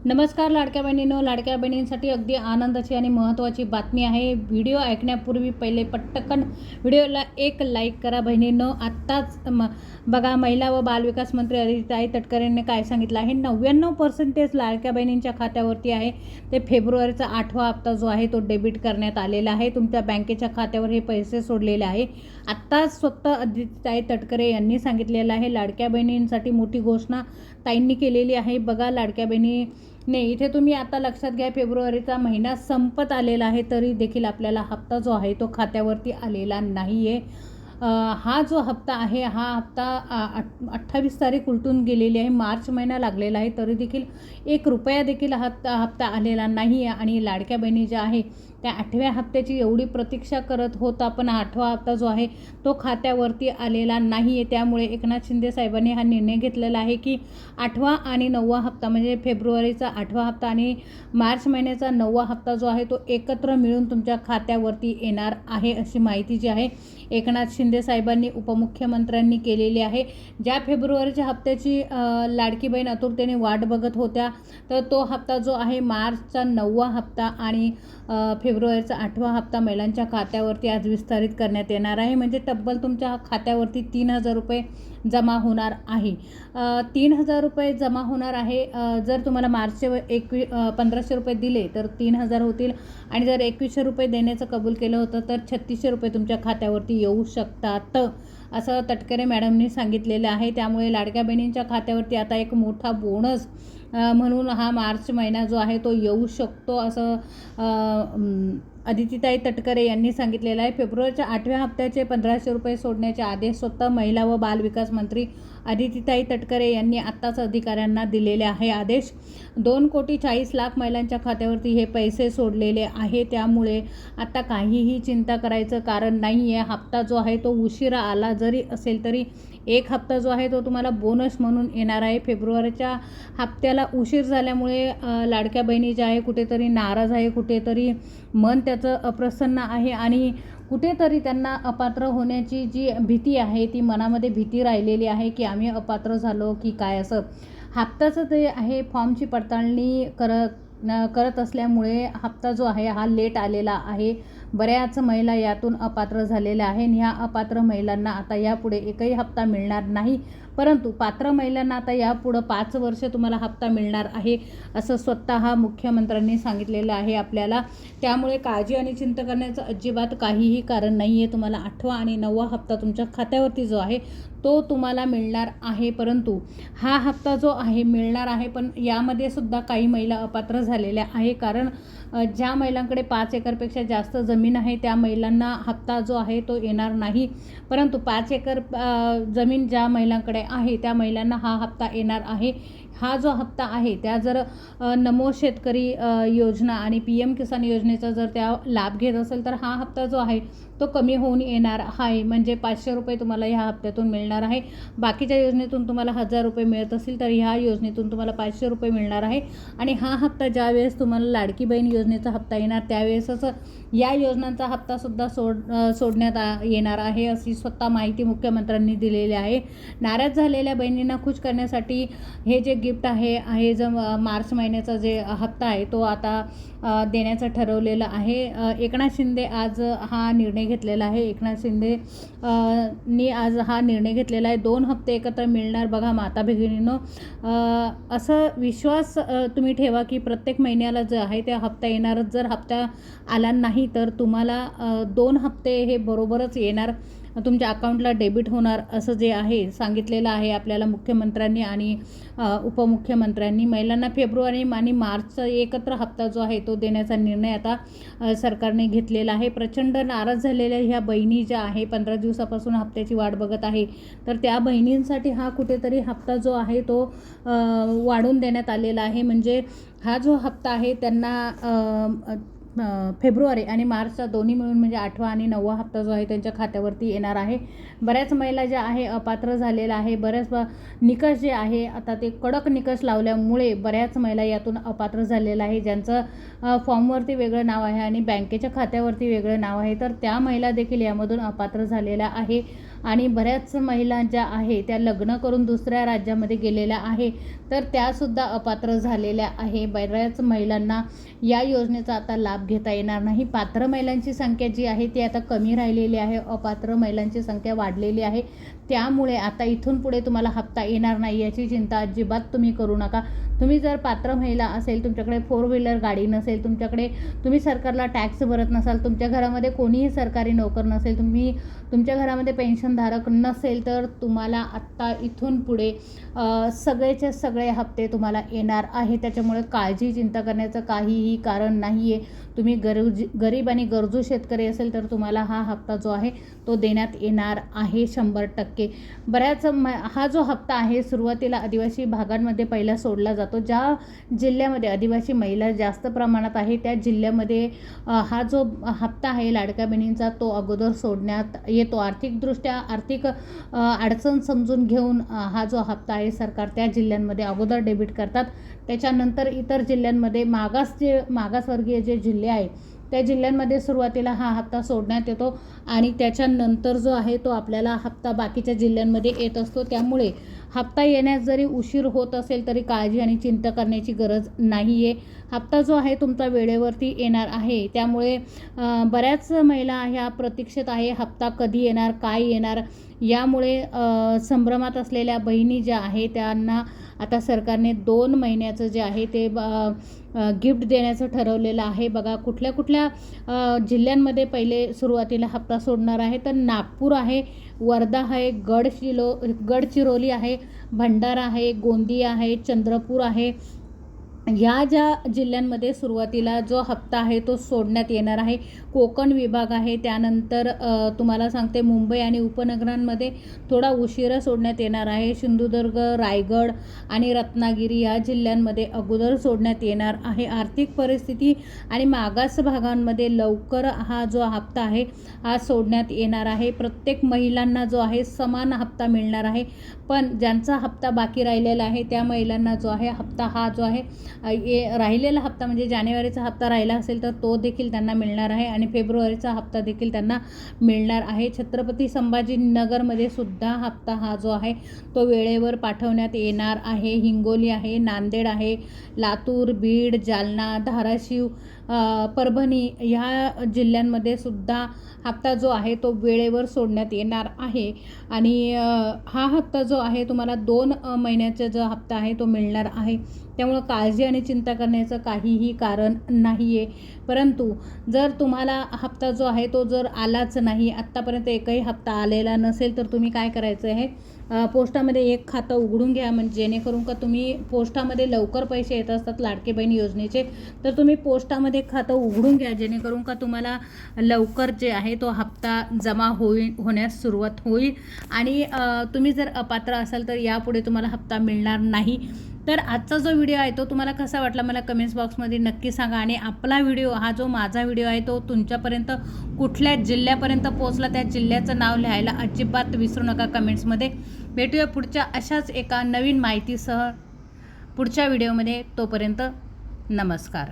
नमस्कार लाडक्या बहिणींनो, लाडक्या बहिणींसाठी अगदी आनंदाची आणि महत्त्वाची बातमी आहे. व्हिडिओ ऐकण्यापूर्वी पहिले पटकन व्हिडिओला एक लाईक करा बहिणींनो. आत्ताच बघा, महिला व बालविकास मंत्री अदितीताई तटकरे यांनी काय सांगितलं आहे. 99% लाडक्या बहिणींच्या खात्यावरती आहे. ते फेब्रुवारीचा 8वा हप्ता जो आहे तो डेबिट करण्यात आलेला आहे. तुमच्या बँकेच्या खात्यावर हे पैसे सोडलेले आहे. आत्ताच स्वतः अदितीताई तटकरे यांनी सांगितलेलं आहे. लाडक्या बहिणींसाठी मोठी घोषणा ताईंनी केलेली आहे. बघा लाडक्या बहिणी नाही, इथे तुम्ही आता लक्षात घ्या, फेब्रुवारीचा महिना संपत आलेला आहे तरी देखील आपल्याला हप्ता जो आहे तो खात्यावरती आलेला नाही आहे. हा जो हप्ता आहे हा हप्ता 28 तारीख उलटून गेलेली आहे. मार्च महिना लागलेला आहे तरी देखील ₹1 देखील हप्ता आलेला नाही आहे. आणि लाडक्या बहिणी ज्या आहे त्या 8व्या हप्त्याची एवढी प्रतीक्षा करत होता, पण 8वा हप्ता जो आहे तो खात्यावरती आलेला नाही आहे. त्यामुळे एकनाथ शिंदे साहेबांनी हा निर्णय घेतलेला आहे की 8वा आणि 9वा हप्ता म्हणजे फेब्रुवारीचा 8वा हप्ता आणि मार्च महिन्याचा 9वा हप्ता जो आहे तो एकत्र मिळून तुमच्या खात्यावरती येणार आहे, अशी माहिती जी आहे एकनाथ शिंदे साहेबांनी उपमुख्यमंत्र्यांनी केलेली आहे. ज्या फेब्रुवारीच्या हप्त्याची लाडकी बहीण आतुरतेने वाट बघत होत्या, तर तो हप्ता जो आहे मार्चचा 9वा हप्ता आणि फेब्रुवारीचा 8वा हप्ता महिलांच्या खात्यावरती आज विस्तारित करण्यात येणार आहे. म्हणजे तब्बल तुमच्या खात्यावरती ₹3000 जमा होणार आहे. ₹3000 जमा होणार आहे. जर तुम्हाला मार्चचे ₹1500 दिले तर ₹3000 होतील आणि जर ₹2100 देण्याचं कबूल केलं होतं तर ₹3600 तुमच्या खात्यावरती येऊ शकतात, असं तटकरे मॅडमनी सांगितलेलं आहे. त्यामुळे लाडक्या बहिणींच्या खात्यावरती आता एक मोठा बोनस म्हणून हा मार्च महिना जो आहे तो येऊ शकतो, असं अदितीताई तटकरे यांनी सांगितलेलं आहे. फेब्रुवारीच्या 8व्या हप्त्याचे ₹1500 सोडण्याचे आदेश स्वतः महिला व बालविकास मंत्री अदितीताई तटकरे यांनी आत्ताच अधिकाऱ्यांना दिलेले आहे. आदेश 2,40,00,000 महिलांच्या खात्यावरती हे पैसे सोडलेले आहे. त्यामुळे आता काहीही चिंता करायचं कारण नाही आहे. हप्ता जो आहे तो उशिरा आला जरी असेल तरी एक हप्ता जो आहे तो तुम्हाला बोनस म्हणून येणार आहे. फेब्रुवारीच्या हप्त्याला उशीर झाल्यामुळे लाडक्या बहिणी ज्या आहे कुठेतरी नाराज आहे, कुठेतरी मन त्याचं अप्रसन्न आहे आणि कुठेतरी त्यांना अपात्र होण्याची जी भीती आहे ती मनामध्ये भीती राहिलेली आहे की आम्ही अपात्र झालो की काय. असं हप्त्याचं ते आहे फॉर्मची पडताळणी करत असल्यामुळे हप्ता जो आहे हा लेट आलेला आहे. बऱ्याच महिला यातून अपात्र झालेल्या आहे आणि ह्या अपात्र महिलांना आता यापुढे एकही हप्ता मिळणार नाही, परंतु पात्र महिलांना आता यापुढं 5 वर्ष तुम्हाला हप्ता मिळणार आहे, असं स्वतः मुख्यमंत्र्यांनी सांगितलेलं आहे आपल्याला. त्यामुळे काळजी आणि चिंता करण्याचं अजिबात काहीही कारण नाही आहे. तुम्हाला 8वा आणि 9वा हप्ता तुमच्या खात्यावरती जो आहे तो तुम्हाला मिळणार आहे. परंतु हा हप्ता जो आहे मिळणार आहे, पण यामध्ये सुद्धा काही महिला अपात्र झालेल्या आहे. कारण ज्या महिलांकडे 5 एकरपेक्षा जास्त जमीन आहे त्या महिलांना हप्ता जो आहे तो येणार नाही, परंतु 5 एकर जमीन ज्या महिलांकडे आहे त्या महिलांना हा हप्ता येणार आहे. हा जो हप्ता आहे त्या जर नमो शेतकरी योजना आणि PM किसान योजनेचा जर त्या लाभ घेत असेल तर हा हप्ता जो आहे तो कमी होऊन येणार आहे. म्हणजे ₹500 तुम्हाला ह्या हप्त्यातून मिळणार आहे. बाकीच्या योजनेतून तुम्हाला ₹1000 मिळत असतील तर ह्या योजनेतून तुम्हाला ₹500 मिळणार आहे. आणि हा हप्ता ज्यावेळेस तुम्हाला लाडकी बहीण योजनेचा हप्ता येणार त्यावेळेसच या योजनांचा हप्तासुद्धा सोडण्यात येणार आहे, अशी स्वतः माहिती मुख्यमंत्र्यांनी दिलेली आहे. नाराज झालेल्या बहिणींना खुश करण्यासाठी हे जे गिफ्ट आहे जो मार्च महिन्याचा जे हप्ता आहे तो आता देण्याचं ठरवलेलं आहे. एकनाथ शिंदे आज हा निर्णय घेतलेला आहे. एकनाथ शिंदे नी आज हा निर्णय घेतलेला आहे. 2 हप्ते एकत्र मिळणार. बघा माता भगिनींनो, असं विश्वास तुम्ही ठेवा की प्रत्येक महिन्याला जे आहे त्या हप्ता येणारच. जर हप्ता आला नाही तर तुम्हाला 2 हप्ते हे बरोबरच येणार, तुमच्या अकाउंटला डेबिट होणार, असं जे आहे सांगितलेलं आहे आपल्याला मुख्यमंत्र्यांनी आणि उपमुख्यमंत्र्यांनी. महिलांना फेब्रुवारी आणि मार्चचा एकत्र हप्ता जो आहे तो देण्याचा निर्णय आता सरकारने घेतलेला आहे. प्रचंड नाराज झालेल्या ह्या बहिणी ज्या आहे 15 दिवसापासून हप्त्याची वाट बघत आहे, तर त्या बहिणींसाठी हा कुठेतरी हप्ता जो आहे तो वाढवून देण्यात आलेला आहे. म्हणजे हा जो हप्ता आहे त्यांना फेब्रुवारी आणि मार्चचा दोन्ही मिळून म्हणजे 8वा आणि 9वा हप्ता जो आहे त्यांच्या खात्यावरती येणार आहे. बऱ्याच महिला ज्या आहे अपात्र झालेल्या आहे. बऱ्याच निकष जे आहे आता ते कडक निकष लावल्यामुळे बऱ्याच महिला यातून अपात्र झालेल्या आहे. ज्यांचं फॉर्मवरती वेगळं नाव आहे आणि बँकेच्या खात्यावरती वेगळं नाव आहे, तर त्या महिला देखील यामधून अपात्र झालेल्या आहे. आणि बऱ्याच महिला ज्या आहे त्या लग्न करून दुसऱ्या राज्यामध्ये गेलेल्या आहे, तर त्यासुद्धा अपात्र झालेल्या आहे. बऱ्याच महिलांना या योजनेचा आता लाभ घेता येणार नाही. पात्र महिलांची संख्या जी आहे ती आता कमी राहिलेली आहे, अपात्र महिलांची संख्या वाढलेली आहे. त्यामुळे आता इथून पुढे तुम्हाला हप्ता येणार नाही याची चिंता अजिबात तुम्ही करू नका. तुम्ही जर पात्र महिला असेल, तुमच्याकडे 4 व्हीलर गाडी नसेल, तुम्ही सरकारला टॅक्स भरत नसाल, तुमच्या घरामध्ये कोणीही सरकारी नोकर नसेल, तुमच्या घरामध्ये पेन्शनधारक नसेल, तर तुम्हाला आत्ता इथून पुढे सगळेचे सगळे हप्ते तुम्हाला येणार आहे. त्याच्यामुळे काळजी चिंता करण्याचं काहीही कारण नाही आहे. तुम्ही गरीब आणि गरजू शेतकरी असेल तर तुम्हाला हा हप्ता जो आहे तो देण्यात येणार आहे 100%. हा जो हप्ता आहे सुरुवातीला आदिवासी भागांमध्ये पहिला सोडला जातो. ज्या जिल्ह्यामध्ये आदिवासी महिला जास्त प्रमाणात आहे त्या जिल्ह्यामध्ये हा जो हप्ता आहे लाडक्या बहिणींचा तो अगोदर सोडण्यात येतो. आर्थिक अडचण समजून घेऊन हा जो हप्ता आहे सरकार त्या जिल्ह्यांमध्ये अगोदर डेबिट करतात. त्याच्यानंतर इतर जिल्ह्यांमध्ये मागासवर्गीय जे जिल्हे आहेत त्या जिल्ह्यांमध्ये सुरुवातीला हा हप्ता सोडण्यात येतो आणि त्याच्यानंतर जो आहे तो आपल्याला हप्ता बाकीच्या जिल्ह्यांमध्ये येत असतो. त्यामुळे हप्ता येण्यास जरी उशीर होत असेल तरी काळजी आणि चिंता करण्याची गरज नाही आहे. हप्ता जो आहे तुमचा वेळेवरती येणार आहे. त्यामुळे बऱ्याच महिला ह्या प्रतीक्षेत आहे हप्ता कधी येणार, काय येणार. यामुळे संभ्रमात असलेल्या बहिणी ज्या आहे त्यांना आता सरकारने 2 महिन्याचं जे आहे ते गिफ्ट देण्याचं ठरवलेलं आहे. बघा कुठल्या जिल्ह्यांमध्ये पहिले सुरुवातीला हप्ता सोडणार आहे तर नागपूर आहे, वर्धा आहे, गडचिरोली आहे, भंडारा आहे, गोंदिया आहे, चंद्रपूर आहे. ह्या ज्या जिल्ह्यांमध्ये सुरुवातीला जो हप्ता आहे तो सोडण्यात येणार आहे. कोकण विभाग आहे. त्यानंतर तुम्हाला सांगते मुंबई आणि उपनगरांमध्ये थोडा उशिरा सोडण्यात येणार आहे. सिंधुदुर्ग, रायगड आणि रत्नागिरी या जिल्ह्यांमध्ये अगोदर सोडण्यात येणार आहे. आर्थिक परिस्थिती आणि मागास भागांमध्ये लवकर हा जो हप्ता आहे हा सोडण्यात येणार आहे. प्रत्येक महिलांना जो आहे समान हप्ता मिळणार आहे. पण ज्यांचा हप्ता बाकी राहिलेला आहे त्या महिलांना जो आहे हप्ता हा जो आहे राहिलेला हप्ता म्हणजे जानेवारीचा हप्ता राहिला असेल तर तो देखील त्यांना मिळणार आहे आणि फेब्रुवारीचा हप्ता देखील त्यांना मिळणार आहे. छत्रपती संभाजीनगरमध्ये सुद्धा हप्ता हा जो आहे तो वेळेवर पाठवण्यात येणार आहे. हिंगोली आहे, नांदेड आहे, लातूर, बीड, जालना, धाराशिव, परभणी ह्या जिल्ह्यांमध्ये सुद्धा हप्ता जो आहे तो वेळेवर सोडण्यात येणार आहे. आणि हा हप्ता जो आहे तुम्हाला 2 महिन्याचा जो हप्ता आहे तो मिळणार आहे. त्यामुळं काळजी आणि चिंता करण्याचं काहीही कारण नाही आहे. परंतु जर तुम्हाला हप्ता जो आहे तो जर आलाच नाही, आत्तापर्यंत एकही हप्ता आलेला नसेल तर तुम्ही काय करायचं आहे, पोस्टामध्ये एक खातं उघडून घ्या. म्हणजे जेणेकरून का तुम्ही पोस्टामध्ये लवकर पैसे येत असतात लाडकी बहीण योजनेचे, तर तुम्ही पोस्टामध्ये खातं उघडून घ्या जेणेकरून का तुम्हाला लवकर जे आहे तो हप्ता जमा होण्यास सुरुवात होईल. आणि तुम्ही जर अपात्र असाल तर यापुढे तुम्हाला हप्ता मिळणार नाही. तर आजचा जो व्हिडिओ आहे तो तुम्हाला कसा वाटला मला कमेंट्स बॉक्समध्ये नक्की सांगा. आणि आपला व्हिडिओ हा जो माझा व्हिडिओ आहे तो तुमच्यापर्यंत कुठल्या जिल्ह्यापर्यंत पोहोचला त्या जिल्ह्याचं नाव लिहायला अजिबात विसरू नका कमेंट्समध्ये. भेटूया पुढच्या अशाच एका नवीन माहितीसह पुढच्या व्हिडिओमध्ये. तोपर्यंत नमस्कार.